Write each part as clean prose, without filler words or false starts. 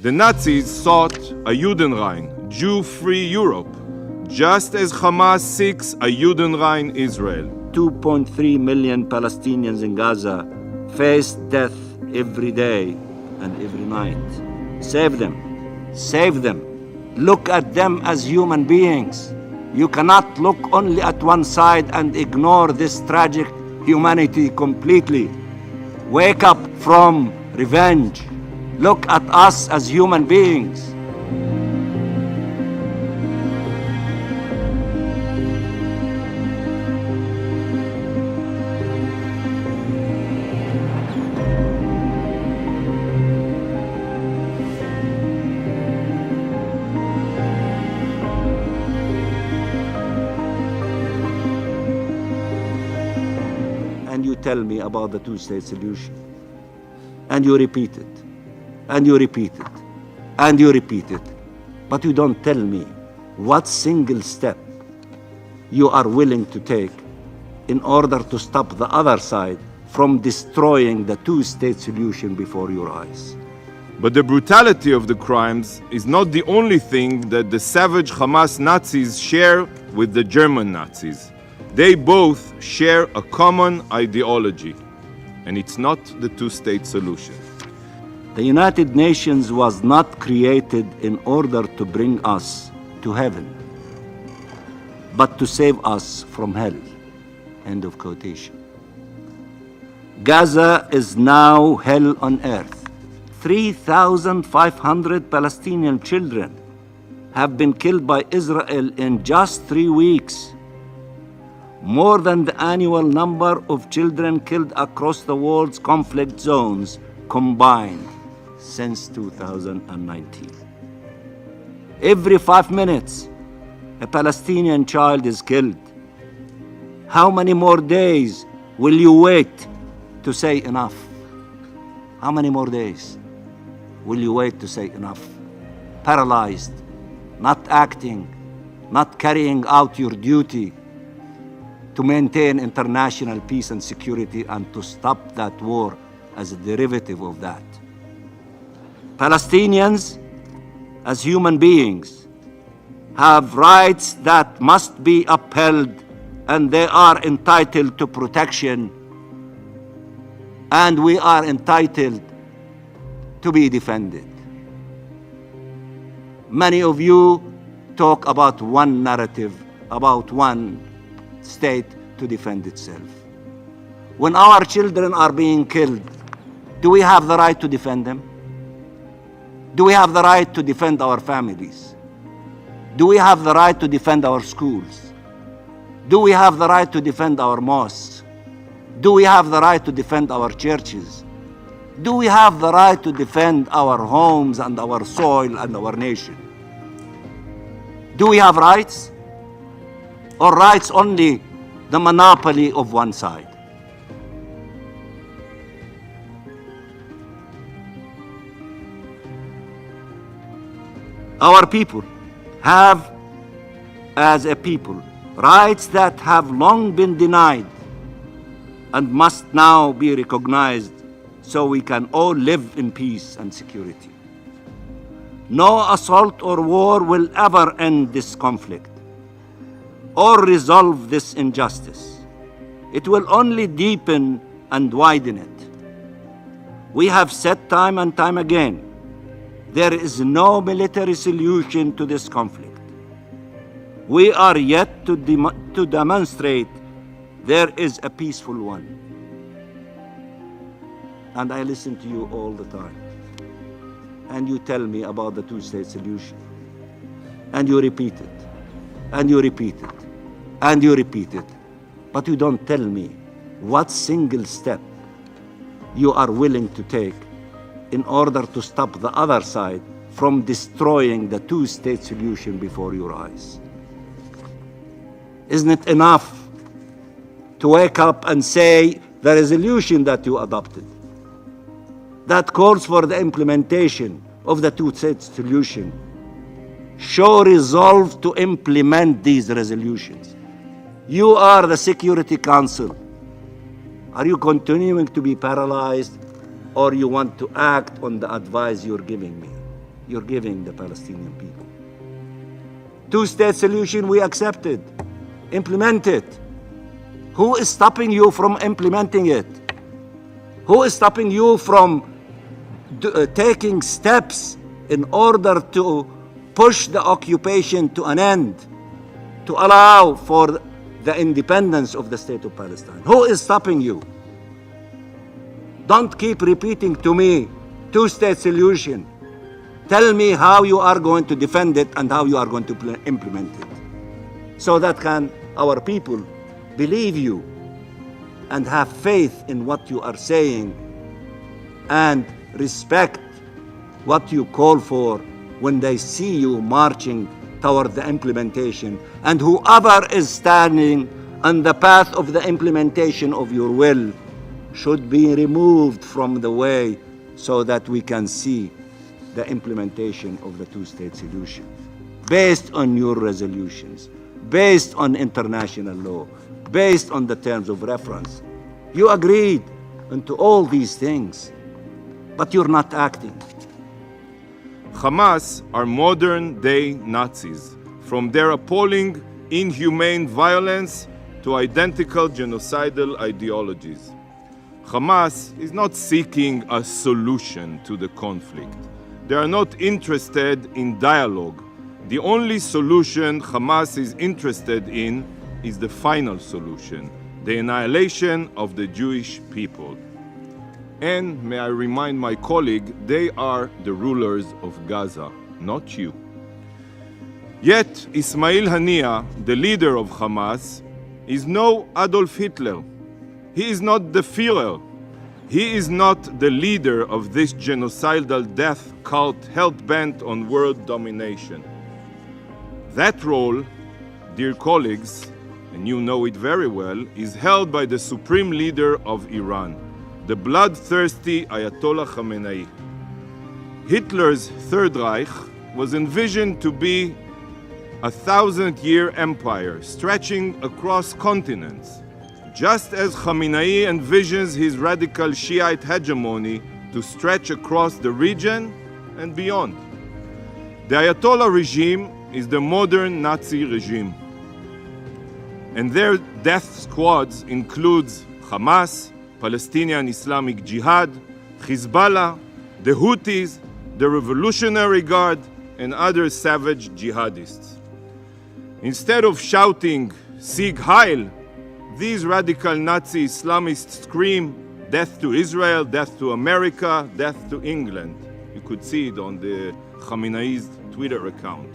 The Nazis sought a Judenrein, Jew-free Europe, just as Hamas seeks a Judenrein Israel. 2.3 million Palestinians in Gaza face death every day and every night. Save them. Save them. Look at them as human beings. You cannot look only at one side and ignore this tragic humanity completely. Wake up from revenge. Look at us as human beings. And you tell me about the two-state solution. And you repeat it. And you repeat it. And you repeat it. But you don't tell me what single step you are willing to take in order to stop the other side from destroying the two-state solution before your eyes. But the brutality of the crimes is not the only thing that the savage Hamas Nazis share with the German Nazis. They both share a common ideology, and it's not the two-state solution. The United Nations was not created in order to bring us to heaven, but to save us from hell. End of quotation. Gaza is now hell on earth. 3,500 Palestinian children have been killed by Israel in just 3 weeks. More than the annual number of children killed across the world's conflict zones combined since 2019. Every 5 minutes, a Palestinian child is killed. How many more days will you wait to say enough? How many more days will you wait to say enough? Paralyzed, not acting, not carrying out your duty to maintain international peace and security and to stop that war as a derivative of that. Palestinians, as human beings, have rights that must be upheld, and they are entitled to protection, and we are entitled to be defended. Many of you talk about one narrative, about one state to defend itself. When our children are being killed, do we have the right to defend them? Do we have the right to defend our families? Do we have the right to defend our schools? Do we have the right to defend our mosques? Do we have the right to defend our churches? Do we have the right to defend our homes and our soil and our nation? Do we have rights? Or rights only the monopoly of one side? Our people have, as a people, rights that have long been denied and must now be recognized so we can all live in peace and security. No assault or war will ever end this conflict or resolve this injustice. It will only deepen and widen it. We have said time and time again, there is no military solution to this conflict. We are yet to demonstrate there is a peaceful one. And I listen to you all the time. And you tell me about the two-state solution. And you repeat it. And you repeat it. And you repeat it. But you don't tell me what single step you are willing to take in order to stop the other side from destroying the two-state solution before your eyes. Isn't it enough to wake up and say the resolution that you adopted that calls for the implementation of the two-state solution show resolve to implement these resolutions? You are the Security Council. Are you continuing to be paralyzed, or you want to act on the advice you're giving me? you're giving the Palestinian people. Two-state solution we accepted. Implement it. Who is stopping you from implementing it? Who is stopping you from taking steps in order to push the occupation to an end, to allow for the independence of the state of Palestine? Who is stopping you? Don't keep repeating to me, two-state solution. Tell me how you are going to defend it and how you are going to implement it, so that can our people believe you and have faith in what you are saying and respect what you call for when they see you marching toward the implementation. And whoever is standing on the path of the implementation of your will should be removed from the way, so that we can see the implementation of the two-state solution based on your resolutions, based on international law, based on the terms of reference. You agreed to all these things, but you're not acting. Hamas are modern-day Nazis, from their appalling, inhumane violence to identical genocidal ideologies. Hamas is not seeking a solution to the conflict. They are not interested in dialogue. The only solution Hamas is interested in is the final solution, the annihilation of the Jewish people. And may I remind my colleague, they are the rulers of Gaza, not you. Yet Ismail Haniyeh, the leader of Hamas, is no Adolf Hitler. He is not the Führer. He is not the leader of this genocidal death cult hell-bent on world domination. That role, dear colleagues, and you know it very well, is held by the supreme leader of Iran, the bloodthirsty Ayatollah Khamenei. Hitler's Third Reich was envisioned to be a 1,000-year empire stretching across continents, just as Khamenei envisions his radical Shiite hegemony to stretch across the region and beyond. The Ayatollah regime is the modern Nazi regime, and their death squads includes Hamas, Palestinian Islamic Jihad, Hezbollah, the Houthis, the Revolutionary Guard, and other savage jihadists. Instead of shouting, Sieg Heil, these radical Nazi Islamists scream, death to Israel, death to America, death to England. You could see it on the Khamenei's Twitter account.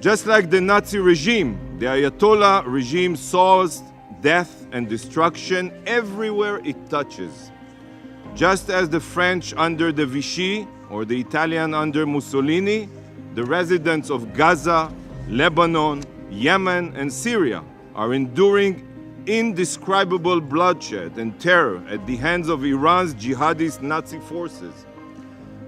Just like the Nazi regime, the Ayatollah regime sows death and destruction everywhere it touches. Just as the French under the Vichy or the Italian under Mussolini, the residents of Gaza, Lebanon, Yemen, and Syria are enduring indescribable bloodshed and terror at the hands of Iran's jihadist Nazi forces.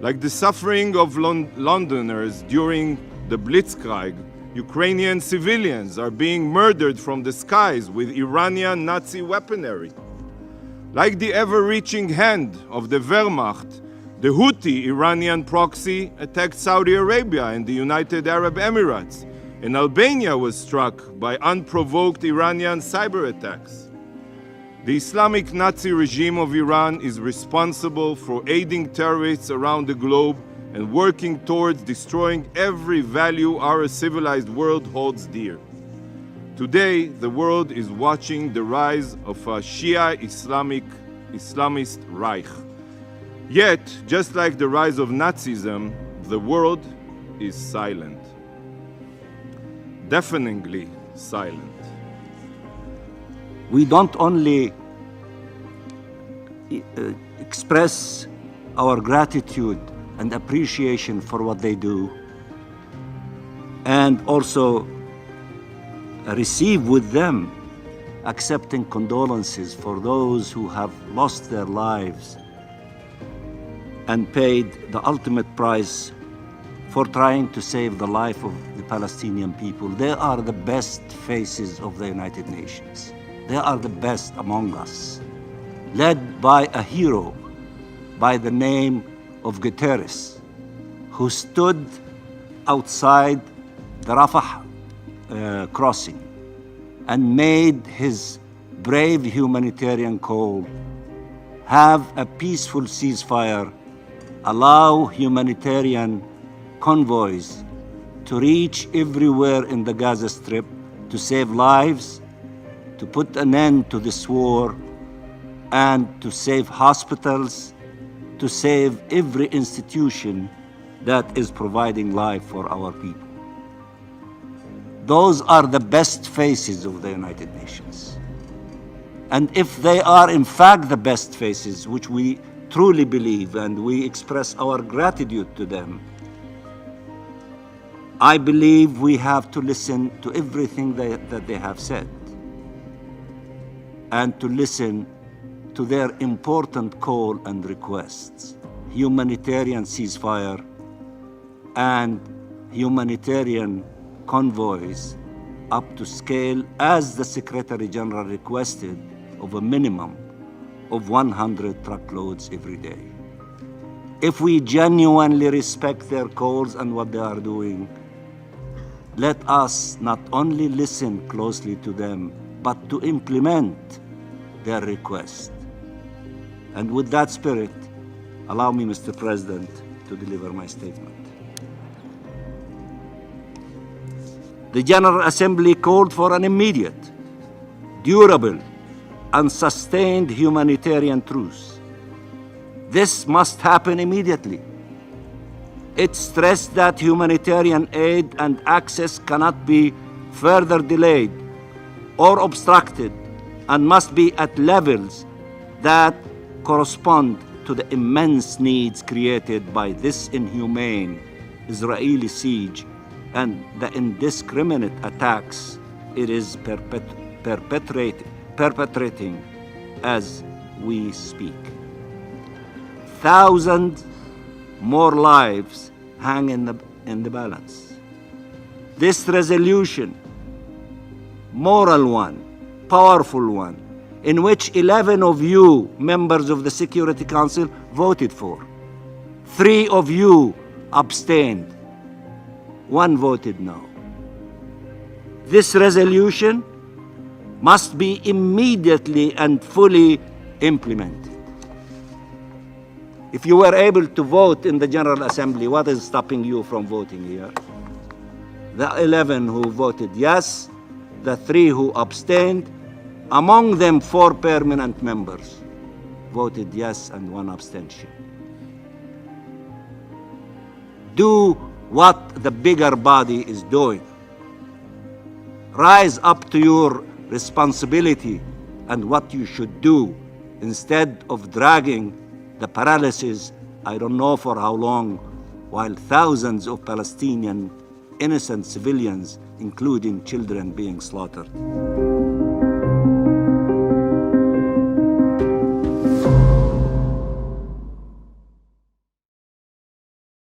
Like the suffering of Londoners during the Blitzkrieg, Ukrainian civilians are being murdered from the skies with Iranian Nazi weaponry. Like the ever-reaching hand of the Wehrmacht, the Houthi Iranian proxy attacked Saudi Arabia and the United Arab Emirates, and Albania was struck by unprovoked Iranian cyber attacks. The Islamic Nazi regime of Iran is responsible for aiding terrorists around the globe and working towards destroying every value our civilized world holds dear. Today, the world is watching the rise of a Shia Islamist Reich. Yet, just like the rise of Nazism, the world is silent. Deafeningly silent. We don't only express our gratitude and appreciation for what they do, and also receive with them accepting condolences for those who have lost their lives and paid the ultimate price for trying to save the life of the Palestinian people. They are the best faces of the United Nations. They are the best among us, led by a hero by the name of Guterres, who stood outside the Rafah crossing and made his brave humanitarian call: have a peaceful ceasefire, allow humanitarian convoys to reach everywhere in the Gaza Strip to save lives, to put an end to this war, and to save hospitals, to save every institution that is providing life for our people. Those are the best faces of the United Nations. And if they are in fact the best faces, which we truly believe and we express our gratitude to them, I believe we have to listen to everything that they have said and to listen to their important call and requests: humanitarian ceasefire and humanitarian convoys up to scale, as the Secretary General requested, of a minimum of 100 truckloads every day. If we genuinely respect their calls and what they are doing, let us not only listen closely to them, but to implement their request. And with that spirit, allow me, Mr. President, to deliver my statement. The General Assembly called for an immediate, durable, and sustained humanitarian truce. This must happen immediately. It stressed that humanitarian aid and access cannot be further delayed or obstructed and must be at levels that correspond to the immense needs created by this inhumane Israeli siege and the indiscriminate attacks it is perpetrating as we speak. Thousands more lives hang in the balance. This resolution, moral one, powerful one, in which 11 of you, members of the Security Council, voted for. 3 of you abstained. 1 voted no. This resolution must be immediately and fully implemented. If you were able to vote in the General Assembly, what is stopping you from voting here? The 11 who voted yes, the 3 who abstained, among them 4 permanent members voted yes and 1 abstention. Do what the bigger body is doing. Rise up to your responsibility and what you should do, instead of dragging the paralysis, I don't know for how long, while thousands of Palestinian innocent civilians, including children, being slaughtered.